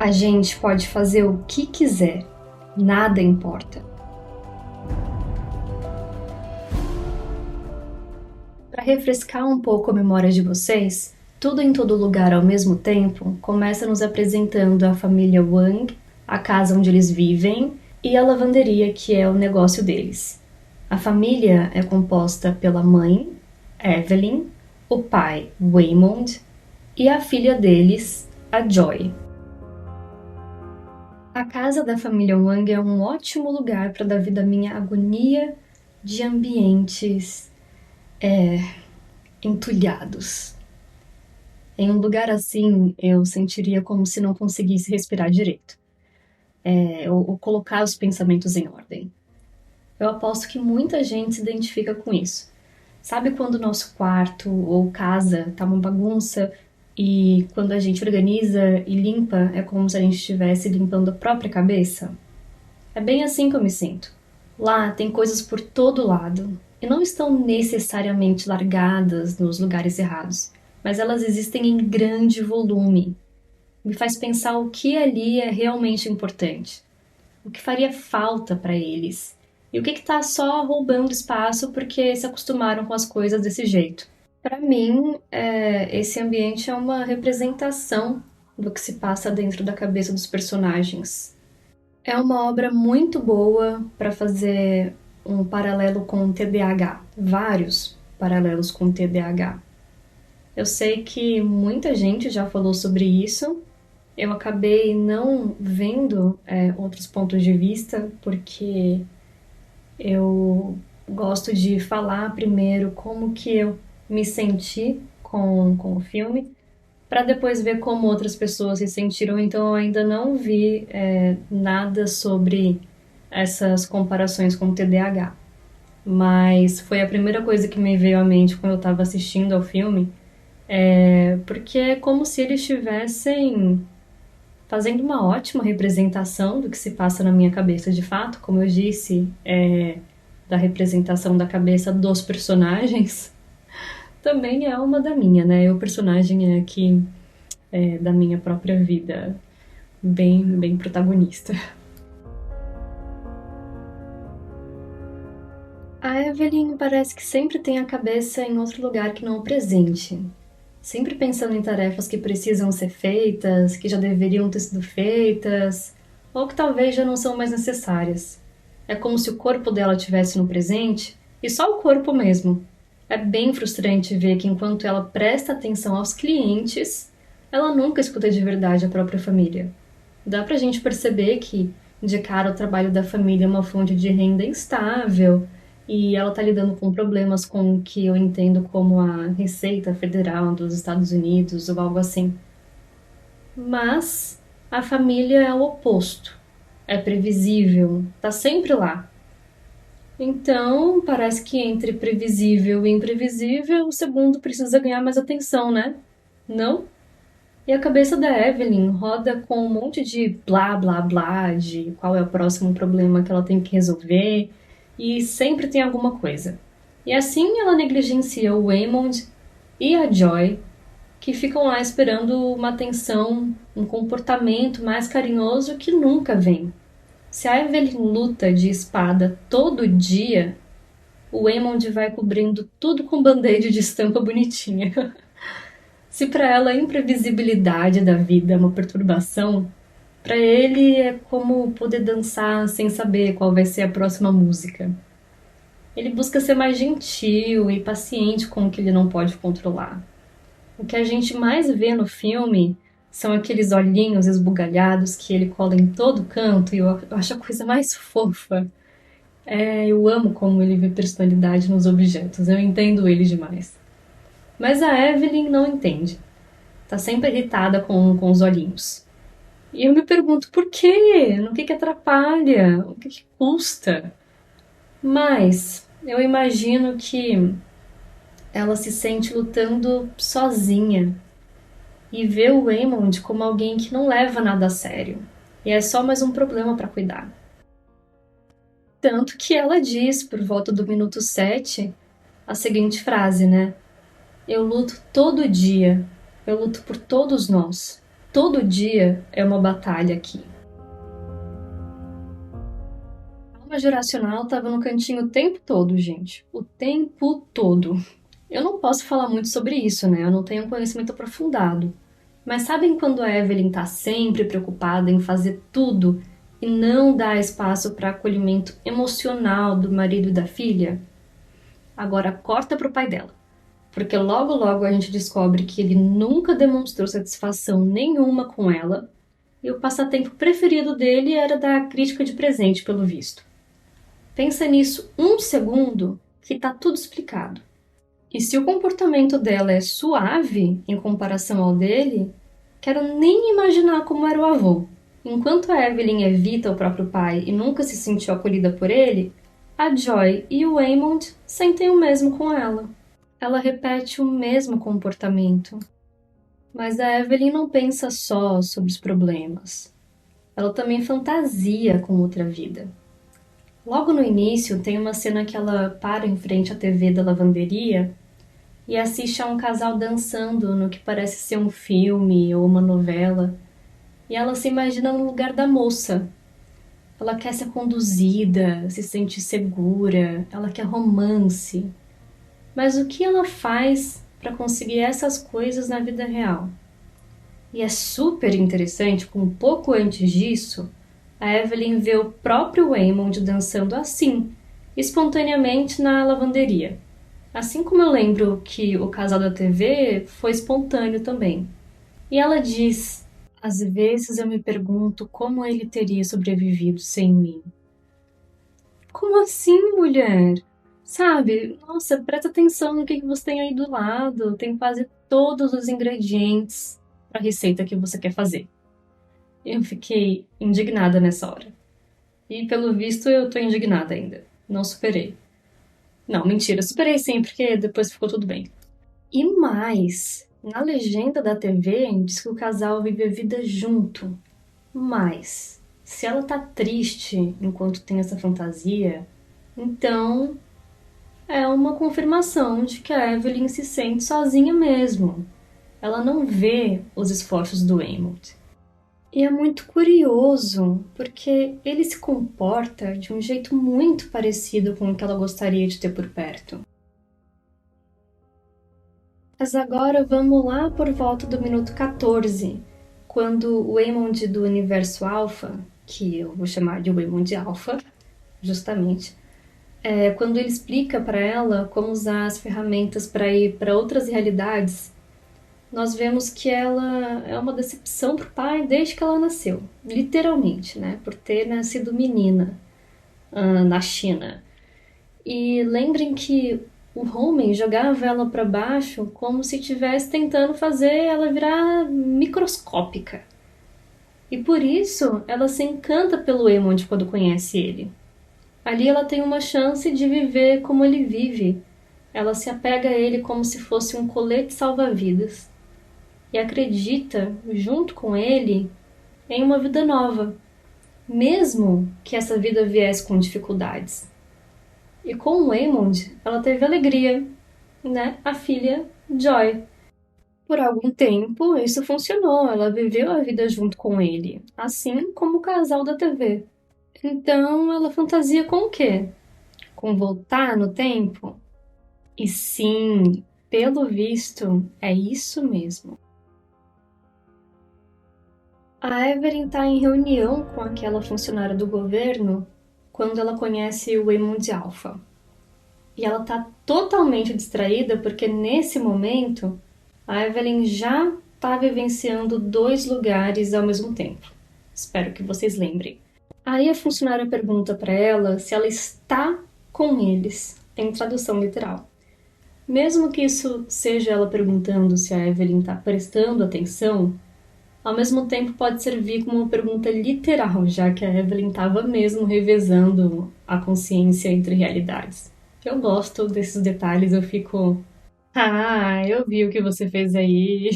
A gente pode fazer o que quiser, nada importa. Para refrescar um pouco a memória de vocês, Tudo em Todo Lugar ao Mesmo Tempo começa nos apresentando a família Wang, a casa onde eles vivem e a lavanderia que é o negócio deles. A família é composta pela mãe, Evelyn, o pai, Waymond, e a filha deles, a Joy. A casa da família Wang é um ótimo lugar para dar vida à minha agonia de ambientes entulhados. Em um lugar assim, eu sentiria como se não conseguisse respirar direito, ou colocar os pensamentos em ordem. Eu aposto que muita gente se identifica com isso. Sabe quando o nosso quarto ou casa tá uma bagunça e quando a gente organiza e limpa é como se a gente estivesse limpando a própria cabeça? É bem assim que eu me sinto. Lá tem coisas por todo lado e não estão necessariamente largadas nos lugares errados, mas elas existem em grande volume. Me faz pensar o que ali é realmente importante, o que faria falta para eles e o que está só roubando espaço porque se acostumaram com as coisas desse jeito. Para mim, esse ambiente é uma representação do que se passa dentro da cabeça dos personagens. É uma obra muito boa para fazer um paralelo com o TDAH, vários paralelos com o TDAH. Eu sei que muita gente já falou sobre isso. Eu acabei não vendo outros pontos de vista, porque eu gosto de falar primeiro como que eu me senti com o filme, para depois ver como outras pessoas se sentiram. Então eu ainda não vi nada sobre essas comparações com o TDAH. Mas foi a primeira coisa que me veio à mente quando eu estava assistindo ao filme, porque é como se eles estivessem fazendo uma ótima representação do que se passa na minha cabeça de fato, como eu disse, da representação da cabeça dos personagens, também é uma da minha, né? O personagem é aqui da minha própria vida, bem protagonista. A Evelyn parece que sempre tem a cabeça em outro lugar que não o presente. Sempre pensando em tarefas que precisam ser feitas, que já deveriam ter sido feitas, ou que talvez já não são mais necessárias. É como se o corpo dela estivesse no presente, e só o corpo mesmo. É bem frustrante ver que enquanto ela presta atenção aos clientes, ela nunca escuta de verdade a própria família. Dá pra gente perceber que, de cara, o trabalho da família é uma fonte de renda instável, e ela está lidando com problemas com o que eu entendo como a Receita Federal dos Estados Unidos ou algo assim. Mas a família é o oposto. É previsível, tá sempre lá. Então, parece que entre previsível e imprevisível, o segundo precisa ganhar mais atenção, né? Não? E a cabeça da Evelyn roda com um monte de blá blá blá, de qual é o próximo problema que ela tem que resolver, e sempre tem alguma coisa. E assim ela negligencia o Waymond e a Joy, que ficam lá esperando uma atenção, um comportamento mais carinhoso que nunca vem. Se a Evelyn luta de espada todo dia, o Waymond vai cobrindo tudo com band-aid de estampa bonitinha. Se para ela a imprevisibilidade da vida é uma perturbação, para ele é como poder dançar sem saber qual vai ser a próxima música. Ele busca ser mais gentil e paciente com o que ele não pode controlar. O que a gente mais vê no filme são aqueles olhinhos esbugalhados que ele cola em todo canto, e eu acho a coisa mais fofa. Eu amo como ele vê personalidade nos objetos, eu entendo ele demais. Mas a Evelyn não entende. Tá sempre irritada com os olhinhos. E eu me pergunto por quê? No que atrapalha? O que custa? Mas eu imagino que ela se sente lutando sozinha e vê o Waymond como alguém que não leva nada a sério. E é só mais um problema para cuidar. Tanto que ela diz, por volta do minuto 7, a seguinte frase, né? Eu luto todo dia. Eu luto por todos nós. Todo dia é uma batalha aqui. A alma geracional estava no cantinho o tempo todo, gente. O tempo todo. Eu não posso falar muito sobre isso, né? Eu não tenho um conhecimento aprofundado. Mas sabem quando a Evelyn tá sempre preocupada em fazer tudo e não dá espaço para acolhimento emocional do marido e da filha? Agora corta pro pai dela, porque logo logo a gente descobre que ele nunca demonstrou satisfação nenhuma com ela e o passatempo preferido dele era dar crítica de presente, pelo visto. Pensa nisso um segundo que tá tudo explicado. E se o comportamento dela é suave em comparação ao dele, quero nem imaginar como era o avô. Enquanto a Evelyn evita o próprio pai e nunca se sentiu acolhida por ele, a Joy e o Waymond sentem o mesmo com ela. Ela repete o mesmo comportamento. Mas a Evelyn não pensa só sobre os problemas. Ela também fantasia com outra vida. Logo no início, tem uma cena que ela para em frente à TV da lavanderia e assiste a um casal dançando no que parece ser um filme ou uma novela. E ela se imagina no lugar da moça. Ela quer ser conduzida, se sente segura, ela quer romance. Mas o que ela faz para conseguir essas coisas na vida real? E é super interessante, com um pouco antes disso, a Evelyn vê o próprio Waymond dançando assim, espontaneamente na lavanderia. Assim como eu lembro que o casal da TV foi espontâneo também. E ela diz: às vezes eu me pergunto como ele teria sobrevivido sem mim. Como assim, mulher? Sabe? Nossa, presta atenção no que você tem aí do lado. Tem quase todos os ingredientes para a receita que você quer fazer. Eu fiquei indignada nessa hora. E pelo visto eu tô indignada ainda. Não superei. Não, mentira, superei sim, porque depois ficou tudo bem. E mais, na legenda da TV diz que o casal vive a vida junto. Mas, se ela tá triste enquanto tem essa fantasia, então é uma confirmação de que a Evelyn se sente sozinha mesmo. Ela não vê os esforços do Waymond. E é muito curioso, porque ele se comporta de um jeito muito parecido com o que ela gostaria de ter por perto. Mas agora vamos lá por volta do minuto 14, quando o Waymond do universo Alpha, que eu vou chamar de Waymond Alpha, justamente, quando ele explica para ela como usar as ferramentas para ir para outras realidades, nós vemos que ela é uma decepção pro pai desde que ela nasceu, literalmente, né, por ter nascido menina na China. E lembrem que o homem jogava ela para baixo como se estivesse tentando fazer ela virar microscópica. E por isso ela se encanta pelo Waymond quando conhece ele. Ali ela tem uma chance de viver como ele vive. Ela se apega a ele como se fosse um colete salva-vidas. E acredita, junto com ele, em uma vida nova, mesmo que essa vida viesse com dificuldades. E com o Waymond, ela teve alegria, né? A filha Joy. Por algum tempo, isso funcionou, ela viveu a vida junto com ele, assim como o casal da TV. Então, ela fantasia com o quê? Com voltar no tempo? E sim, pelo visto, é isso mesmo. A Evelyn está em reunião com aquela funcionária do governo quando ela conhece o Waymond Alpha. E ela está totalmente distraída porque nesse momento a Evelyn já está vivenciando dois lugares ao mesmo tempo. Espero que vocês lembrem. Aí a funcionária pergunta para ela se ela está com eles, em tradução literal. Mesmo que isso seja ela perguntando se a Evelyn está prestando atenção, ao mesmo tempo pode servir como uma pergunta literal, já que a Evelyn estava mesmo revezando a consciência entre realidades. Eu gosto desses detalhes, eu fico... Ah, eu vi o que você fez aí.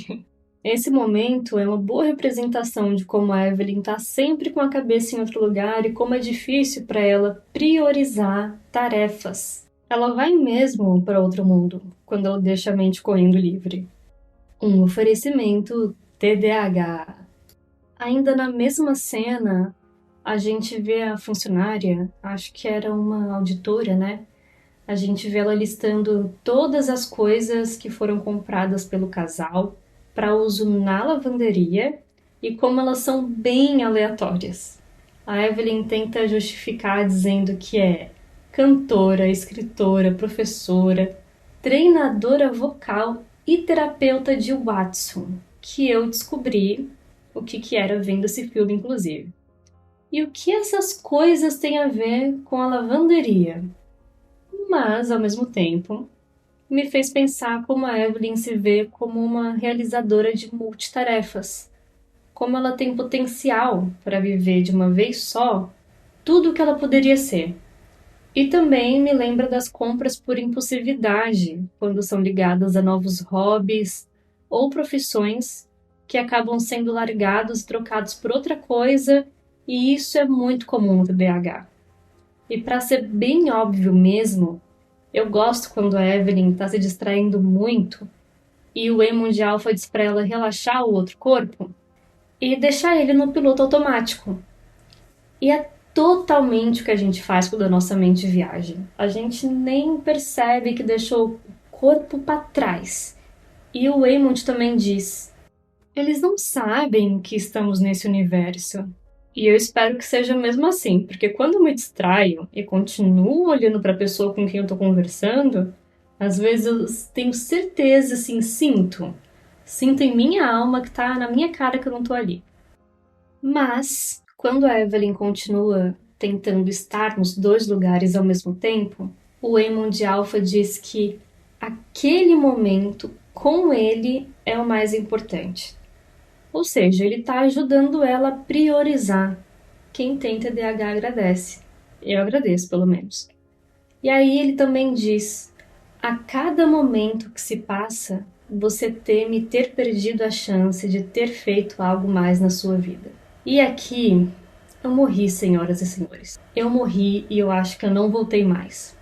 Esse momento é uma boa representação de como a Evelyn está sempre com a cabeça em outro lugar e como é difícil para ela priorizar tarefas. Ela vai mesmo para outro mundo quando ela deixa a mente correndo livre. Um oferecimento TDAH. Ainda na mesma cena, a gente vê a funcionária, acho que era uma auditora, né? A gente vê ela listando todas as coisas que foram compradas pelo casal para uso na lavanderia e como elas são bem aleatórias. A Evelyn tenta justificar dizendo que é cantora, escritora, professora, treinadora vocal e terapeuta de Watson, que eu descobri o que era vendo esse filme, inclusive. E o que essas coisas têm a ver com a lavanderia? Mas, ao mesmo tempo, me fez pensar como a Evelyn se vê como uma realizadora de multitarefas, como ela tem potencial para viver de uma vez só tudo o que ela poderia ser. E também me lembra das compras por impulsividade, quando são ligadas a novos hobbies ou profissões que acabam sendo largados e trocados por outra coisa, e isso é muito comum no TDAH. E para ser bem óbvio mesmo, eu gosto quando a Evelyn está se distraindo muito e o emo de alfa diz para ela relaxar o outro corpo e deixar ele no piloto automático. E é totalmente o que a gente faz quando a nossa mente viaja. A gente nem percebe que deixou o corpo para trás. E o Waymond também diz: eles não sabem que estamos nesse universo. E eu espero que seja mesmo assim, porque quando eu me distraio e continuo olhando para a pessoa com quem eu estou conversando, às vezes eu tenho certeza, assim, sinto em minha alma que tá na minha cara que eu não tô ali. Mas, quando a Evelyn continua tentando estar nos dois lugares ao mesmo tempo, o Waymond Alpha diz que aquele momento com ele é o mais importante. Ou seja, ele está ajudando ela a priorizar. Quem tem TDAH agradece. Eu agradeço, pelo menos. E aí ele também diz: a cada momento que se passa, você teme ter perdido a chance de ter feito algo mais na sua vida. E aqui, eu morri, senhoras e senhores. Eu morri e eu acho que eu não voltei mais.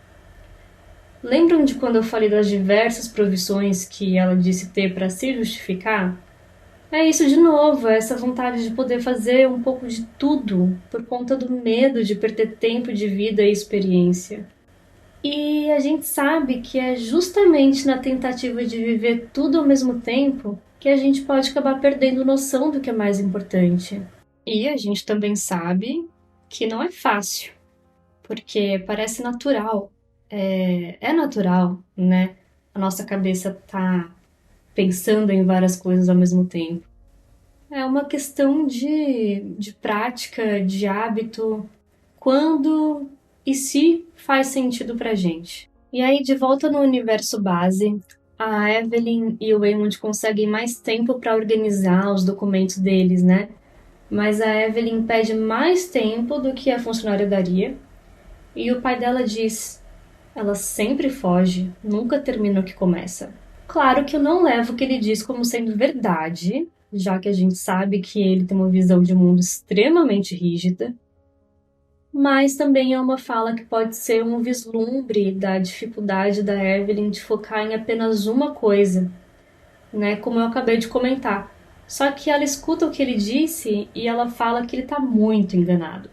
Lembram de quando eu falei das diversas profissões que ela disse ter para se justificar? É isso de novo, essa vontade de poder fazer um pouco de tudo por conta do medo de perder tempo de vida e experiência. E a gente sabe que é justamente na tentativa de viver tudo ao mesmo tempo que a gente pode acabar perdendo noção do que é mais importante. E a gente também sabe que não é fácil, porque parece natural. É natural, né? A nossa cabeça tá pensando em várias coisas ao mesmo tempo. É uma questão de prática, de hábito, quando e se faz sentido pra gente. E aí, de volta no universo base, a Evelyn e o Waymond conseguem mais tempo para organizar os documentos deles, né? Mas a Evelyn pede mais tempo do que a funcionária daria, e o pai dela diz: ela sempre foge, nunca termina o que começa. Claro que eu não levo o que ele diz como sendo verdade, já que a gente sabe que ele tem uma visão de mundo extremamente rígida, mas também é uma fala que pode ser um vislumbre da dificuldade da Evelyn de focar em apenas uma coisa, né? Como eu acabei de comentar. Só que ela escuta o que ele disse e ela fala que ele está muito enganado.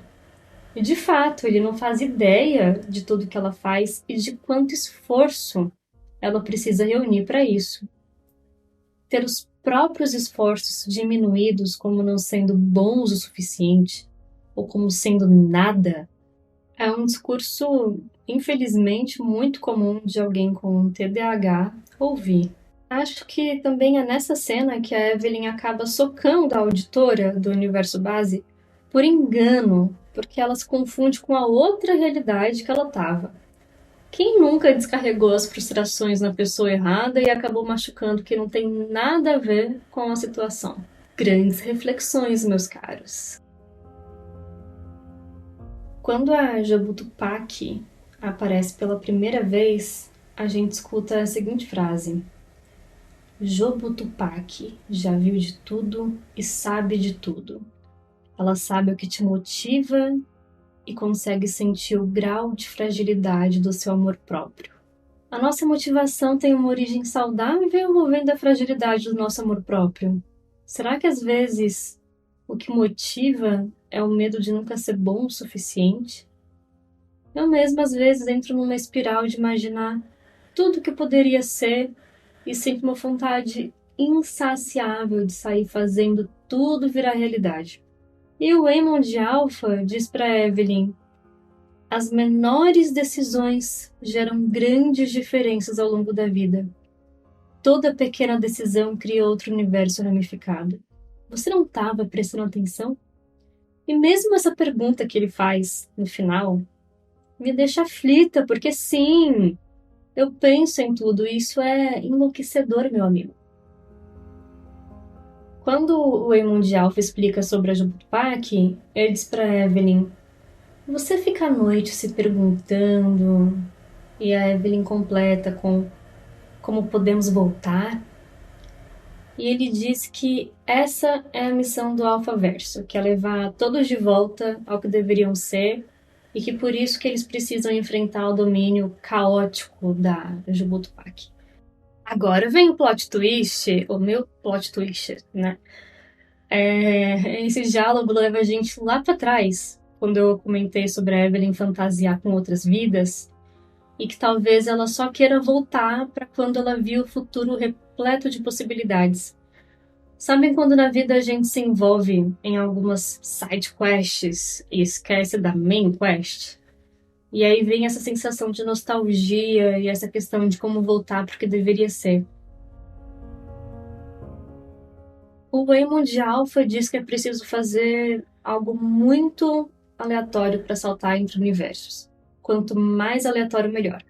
E de fato, ele não faz ideia de tudo que ela faz e de quanto esforço ela precisa reunir para isso. Ter os próprios esforços diminuídos como não sendo bons o suficiente ou como sendo nada é um discurso, infelizmente, muito comum de alguém com TDAH ouvir. Acho que também é nessa cena que a Evelyn acaba socando a auditora do universo base por engano, porque ela se confunde com a outra realidade que ela estava. Quem nunca descarregou as frustrações na pessoa errada e acabou machucando quem não tem nada a ver com a situação? Grandes reflexões, meus caros. Quando a Jabutupac aparece pela primeira vez, a gente escuta a seguinte frase: Jobutupac já viu de tudo e sabe de tudo. Ela sabe o que te motiva e consegue sentir o grau de fragilidade do seu amor próprio. A nossa motivação tem uma origem saudável ou vem da fragilidade do nosso amor próprio? Será que às vezes O que motiva é o medo de nunca ser bom o suficiente. Eu mesma, às vezes, entro numa espiral de imaginar tudo que poderia ser e sinto uma vontade insaciável de sair fazendo tudo virar realidade. E o Eamon Alpha diz para Evelyn: as menores decisões geram grandes diferenças ao longo da vida. Toda pequena decisão cria outro universo ramificado. Você não estava prestando atenção? E mesmo essa pergunta que ele faz no final me deixa aflita, porque sim, eu penso em tudo e isso é enlouquecedor, meu amigo. Quando o Eamon Alpha explica sobre a Jupiter, ele diz para Evelyn: você fica à noite se perguntando, e a Evelyn completa com como podemos voltar? E ele diz que essa é a missão do Alphaverso, que é levar todos de volta ao que deveriam ser, e que por isso que eles precisam enfrentar o domínio caótico da Jubutpak. Agora vem o plot twist, o meu plot twist, né? Esse diálogo leva a gente lá para trás, quando eu comentei sobre a Evelyn fantasiar com outras vidas, e que talvez ela só queira voltar para quando ela viu o futuro repleto de possibilidades. Sabem quando na vida a gente se envolve em algumas side quests e esquece da main quest? E aí vem essa sensação de nostalgia e essa questão de como voltar para o que deveria ser. O Eamon Alpha diz que é preciso fazer algo muito aleatório para saltar entre universos. Quanto mais aleatório, melhor.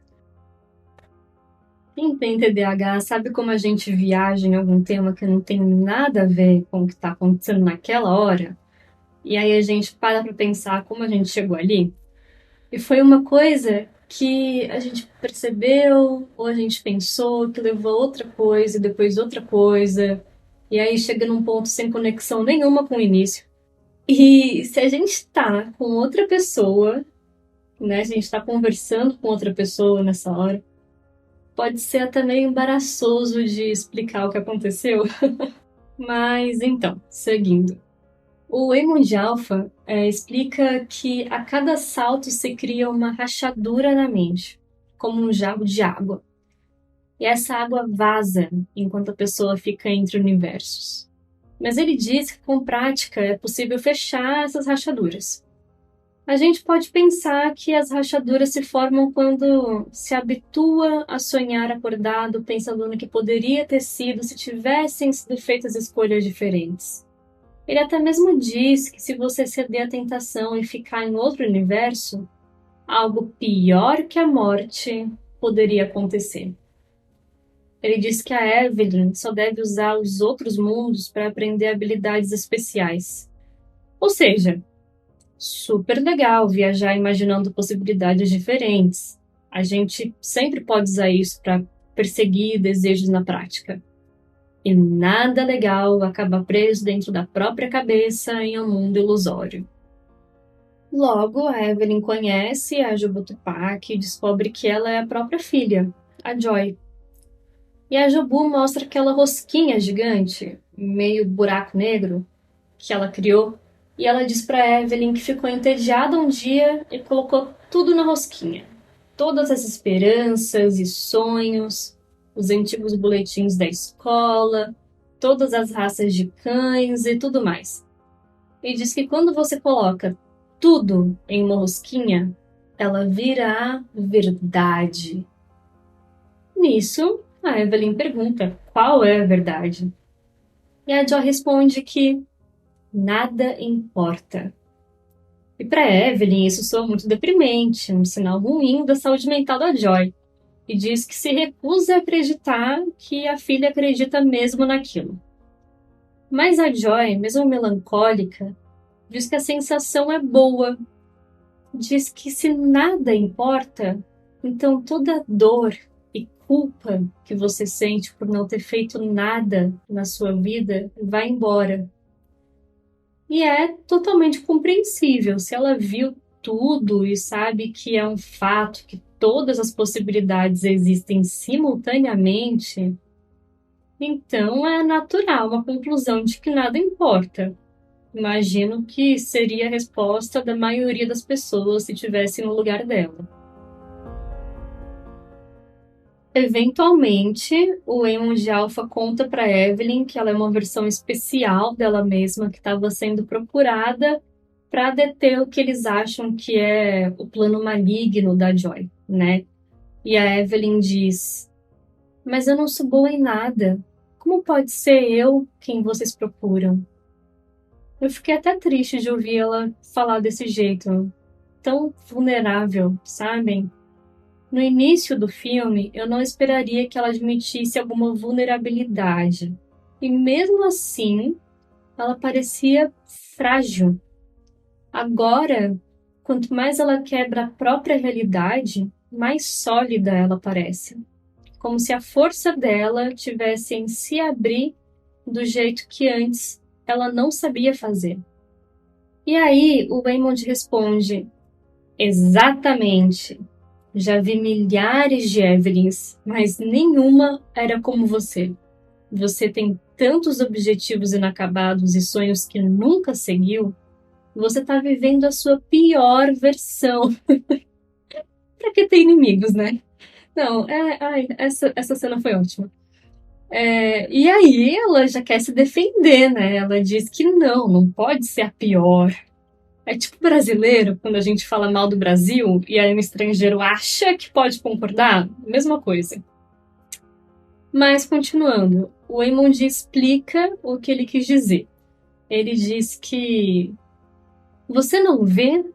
Quem tem TDAH sabe como a gente viaja em algum tema que não tem nada a ver com o que está acontecendo naquela hora? E aí a gente para pensar como a gente chegou ali? E foi uma coisa que a gente percebeu, ou a gente pensou, que levou a outra coisa, e depois outra coisa, e aí chega num ponto sem conexão nenhuma com o início. E se a gente está com outra pessoa, né, se a gente está conversando com outra pessoa nessa hora, pode ser até meio embaraçoso de explicar o que aconteceu. Mas então, seguindo. O Eamon Alpha explica que a cada salto se cria uma rachadura na mente, como um jarro de água. E essa água vaza enquanto a pessoa fica entre universos. Mas ele diz que com prática é possível fechar essas rachaduras. A gente pode pensar que as rachaduras se formam quando se habitua a sonhar acordado pensando no que poderia ter sido se tivessem sido feitas escolhas diferentes. Ele até mesmo diz que se você ceder à tentação e ficar em outro universo, algo pior que a morte poderia acontecer. Ele diz que a Evelyn só deve usar os outros mundos para aprender habilidades especiais. Ou seja, super legal viajar imaginando possibilidades diferentes. A gente sempre pode usar isso para perseguir desejos na prática. E nada legal acabar preso dentro da própria cabeça em um mundo ilusório. Logo, a Evelyn conhece a Jubutpak e descobre que ela é a própria filha, a Joy. E a Jobu mostra aquela rosquinha gigante, meio buraco negro, que ela criou. E ela diz para Evelyn que ficou entediada um dia e colocou tudo na rosquinha. Todas as esperanças e sonhos, os antigos boletins da escola, todas as raças de cães e tudo mais. E diz que quando você coloca tudo em uma rosquinha, ela vira a verdade. Nisso, a Evelyn pergunta qual é a verdade. E a Jo responde que nada importa. E para Evelyn isso soa muito deprimente, um sinal ruim da saúde mental da Joy. E diz que se recusa a acreditar que a filha acredita mesmo naquilo. Mas a Joy, mesmo melancólica, diz que a sensação é boa. Diz que se nada importa, então toda dor e culpa que você sente por não ter feito nada na sua vida vai embora. E é totalmente compreensível. Se ela viu tudo e sabe que é um fato, que todas as possibilidades existem simultaneamente, então é natural uma conclusão de que nada importa. Imagino que seria a resposta da maioria das pessoas se tivesse no lugar dela. Eventualmente, o Eamon de Alpha conta para Evelyn que ela é uma versão especial dela mesma que estava sendo procurada para deter o que eles acham que é o plano maligno da Joy, né? E a Evelyn diz: "Mas eu não sou boa em nada. Como pode ser eu quem vocês procuram?" Eu fiquei até triste de ouvir ela falar desse jeito, tão vulnerável, sabem? No início do filme, eu não esperaria que ela admitisse alguma vulnerabilidade. E mesmo assim, ela parecia frágil. Agora, quanto mais ela quebra a própria realidade, mais sólida ela parece. Como se a força dela tivesse em se abrir do jeito que antes ela não sabia fazer. E aí o Waymond responde: exatamente. Já vi milhares de Evelyns, mas nenhuma era como você. Você tem tantos objetivos inacabados e sonhos que nunca seguiu. Você tá vivendo a sua pior versão. Pra que ter inimigos, né? Não, essa cena foi ótima. E aí ela já quer se defender, né? Ela diz que não pode ser a pior. É tipo brasileiro, quando a gente fala mal do Brasil e aí um estrangeiro acha que pode concordar, mesma coisa. Mas continuando, o Eamon explica o que ele quis dizer. Ele diz que você não vê?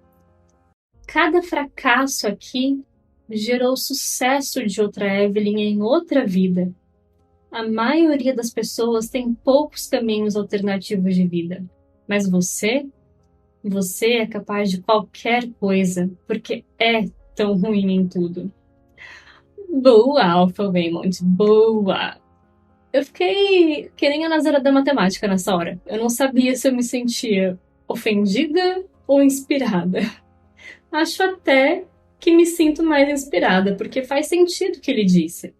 Cada fracasso aqui gerou sucesso de outra Evelyn em outra vida. A maioria das pessoas tem poucos caminhos alternativos de vida. Mas você é capaz de qualquer coisa, porque é tão ruim em tudo. Boa, Alpha Waymond, boa! Eu fiquei que nem a Nazaré da matemática nessa hora. Eu não sabia se eu me sentia ofendida ou inspirada. Acho até que me sinto mais inspirada, porque faz sentido o que ele disse.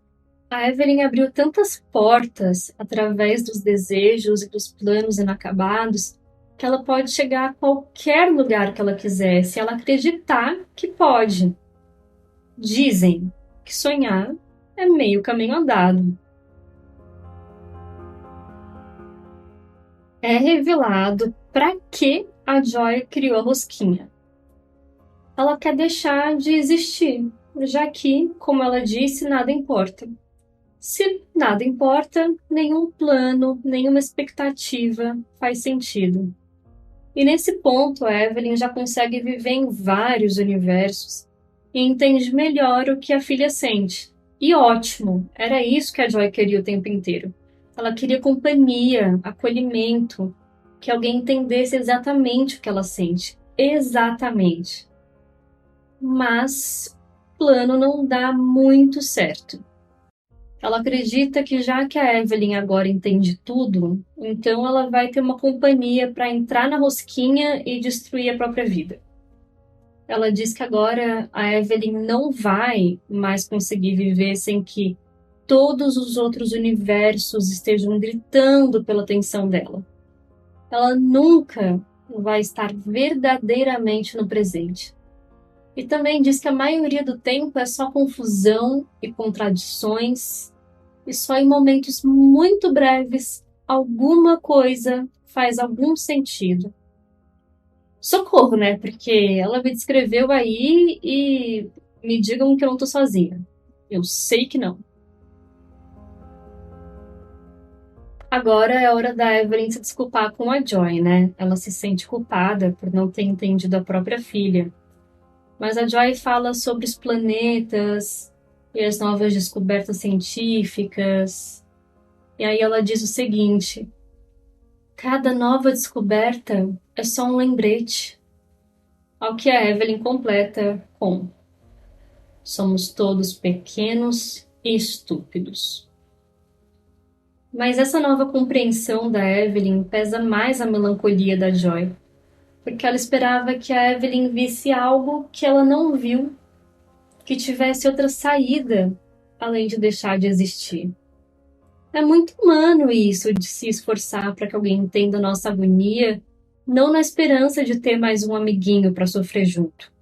A Evelyn abriu tantas portas através dos desejos e dos planos inacabados que ela pode chegar a qualquer lugar que ela quiser, se ela acreditar que pode. Dizem que sonhar é meio caminho andado. É revelado para que a Joy criou a rosquinha. Ela quer deixar de existir, já que, como ela disse, nada importa. Se nada importa, nenhum plano, nenhuma expectativa faz sentido. E nesse ponto, a Evelyn já consegue viver em vários universos e entende melhor o que a filha sente. E ótimo, era isso que a Joy queria o tempo inteiro. Ela queria companhia, acolhimento, que alguém entendesse exatamente o que ela sente. Exatamente. Mas o plano não dá muito certo. Ela acredita que já que a Evelyn agora entende tudo, então ela vai ter uma companhia para entrar na rosquinha e destruir a própria vida. Ela diz que agora a Evelyn não vai mais conseguir viver sem que todos os outros universos estejam gritando pela atenção dela. Ela nunca vai estar verdadeiramente no presente. E também diz que a maioria do tempo é só confusão e contradições, e só em momentos muito breves alguma coisa faz algum sentido. Socorro, né? Porque ela me descreveu aí e me digam que eu não tô sozinha. Eu sei que não. Agora é hora da Evelyn se desculpar com a Joy, né? Ela se sente culpada por não ter entendido a própria filha. Mas a Joy fala sobre os planetas e as novas descobertas científicas. E aí ela diz o seguinte: cada nova descoberta é só um lembrete. Ao que a Evelyn completa com: somos todos pequenos e estúpidos. Mas essa nova compreensão da Evelyn pesa mais a melancolia da Joy, porque ela esperava que a Evelyn visse algo que ela não viu, que tivesse outra saída além de deixar de existir. É muito humano isso de se esforçar para que alguém entenda a nossa agonia Não na esperança de ter mais um amiguinho para sofrer junto,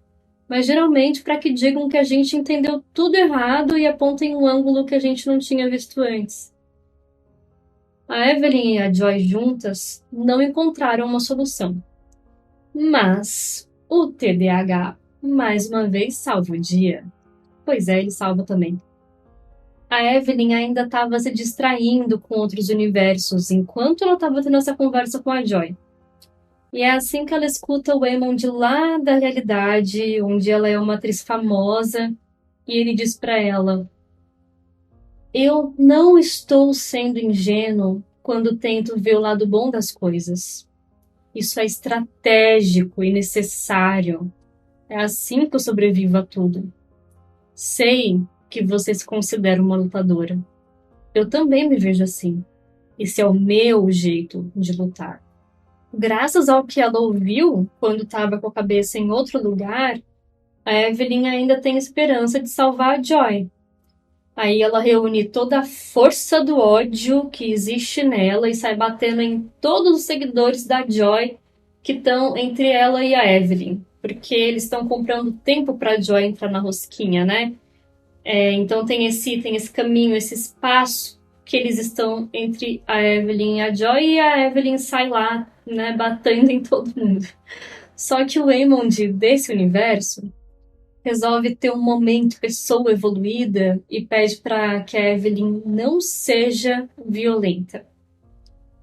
mas geralmente para que digam que a gente entendeu tudo errado e apontem um ângulo que a gente não tinha visto antes. A Evelyn e a Joy juntas não encontraram uma solução. Mas o TDAH, mais uma vez, salva o dia. Pois é, ele salva também. A Evelyn ainda estava se distraindo com outros universos enquanto ela estava tendo essa conversa com a Joy. E é assim que ela escuta o Eamon lá da realidade, onde ela é uma atriz famosa, e ele diz para ela: eu não estou sendo ingênuo quando tento ver o lado bom das coisas. Isso é estratégico e necessário. É assim que eu sobrevivo a tudo. Sei que você se considera uma lutadora. Eu também me vejo assim. Esse é o meu jeito de lutar. Graças ao que ela ouviu quando estava com a cabeça em outro lugar, a Evelyn ainda tem esperança de salvar a Joy. Aí ela reúne toda a força do ódio que existe nela e sai batendo em todos os seguidores da Joy que estão entre ela e a Evelyn. Porque eles estão comprando tempo para a Joy entrar na rosquinha, né? Então tem esse caminho, esse espaço que eles estão entre a Evelyn e a Joy, e a Evelyn sai lá, né, batendo em todo mundo. Só que o Eamon desse universo resolve ter um momento pessoa evoluída e pede para que a Evelyn não seja violenta.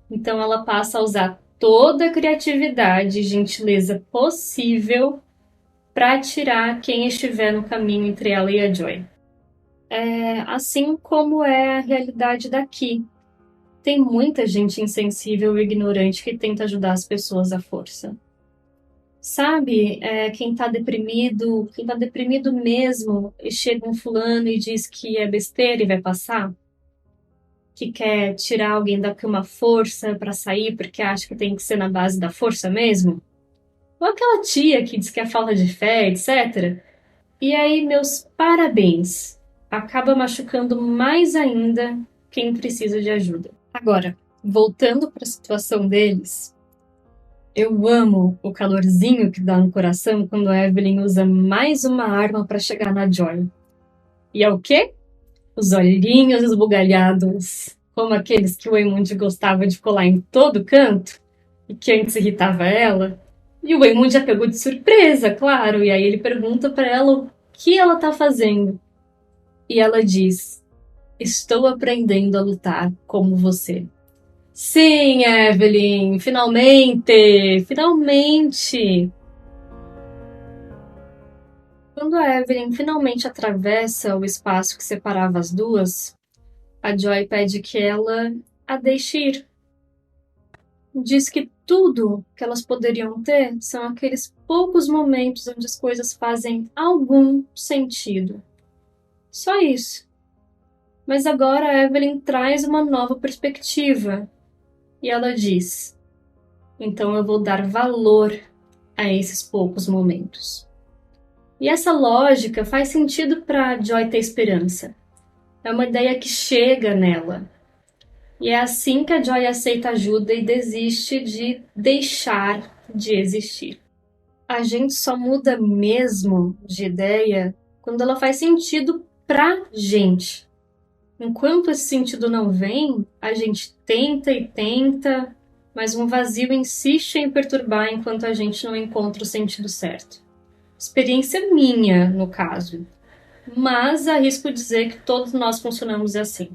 Então ela passa a usar toda a criatividade e gentileza possível para tirar quem estiver no caminho entre ela e a Joy. Assim como é a realidade daqui. Tem muita gente insensível e ignorante que tenta ajudar as pessoas à força. Sabe, quem tá deprimido mesmo, e chega um fulano e diz que é besteira e vai passar? Que quer tirar alguém da cama força pra sair porque acha que tem que ser na base da força mesmo? Ou aquela tia que diz que é falta de fé, etc. E aí, meus parabéns! Acaba machucando mais ainda quem precisa de ajuda. Agora, voltando para a situação deles, eu amo o calorzinho que dá no coração quando a Evelyn usa mais uma arma para chegar na Joy. E é o quê? Os olhinhos esbugalhados, como aqueles que o Eamon gostava de colar em todo canto e que antes irritava ela. E o Eamon já pegou de surpresa, claro, e aí ele pergunta para ela o que ela tá fazendo. E ela diz: estou aprendendo a lutar como você. Sim, Evelyn, finalmente! Finalmente! Quando a Evelyn finalmente atravessa o espaço que separava as duas, a Joy pede que ela a deixe ir. Diz que tudo que elas poderiam ter são aqueles poucos momentos onde as coisas fazem algum sentido. Só isso. Mas agora a Evelyn traz uma nova perspectiva. E ela diz: então eu vou dar valor a esses poucos momentos. E essa lógica faz sentido para Joy ter esperança. É uma ideia que chega nela. E é assim que a Joy aceita ajuda e desiste de deixar de existir. A gente só muda mesmo de ideia quando ela faz sentido pra gente. Enquanto esse sentido não vem, a gente tenta e tenta, mas um vazio insiste em perturbar enquanto a gente não encontra o sentido certo. Experiência minha, no caso. Mas arrisco dizer que todos nós funcionamos assim.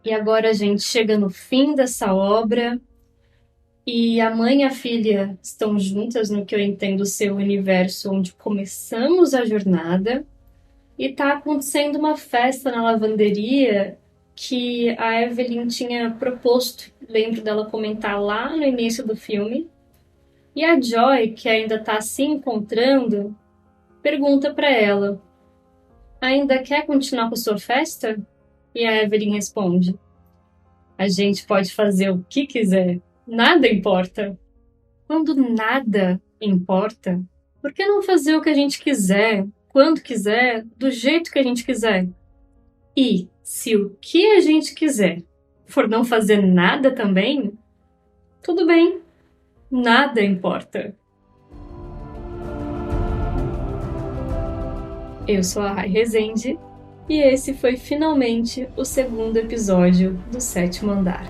E agora a gente chega no fim dessa obra e a mãe e a filha estão juntas no que eu entendo ser o universo onde começamos a jornada. E tá acontecendo uma festa na lavanderia que a Evelyn tinha proposto. Lembro dela comentar lá no início do filme. E a Joy, que ainda tá se encontrando, pergunta para ela: ainda quer continuar com a sua festa? E a Evelyn responde: a gente pode fazer o que quiser, nada importa. Quando nada importa, por que não fazer o que a gente quiser, quando quiser, do jeito que a gente quiser? E se o que a gente quiser for não fazer nada também, tudo bem. Nada importa. Eu sou a Rai Rezende e esse foi finalmente o segundo episódio do Sétimo Andar.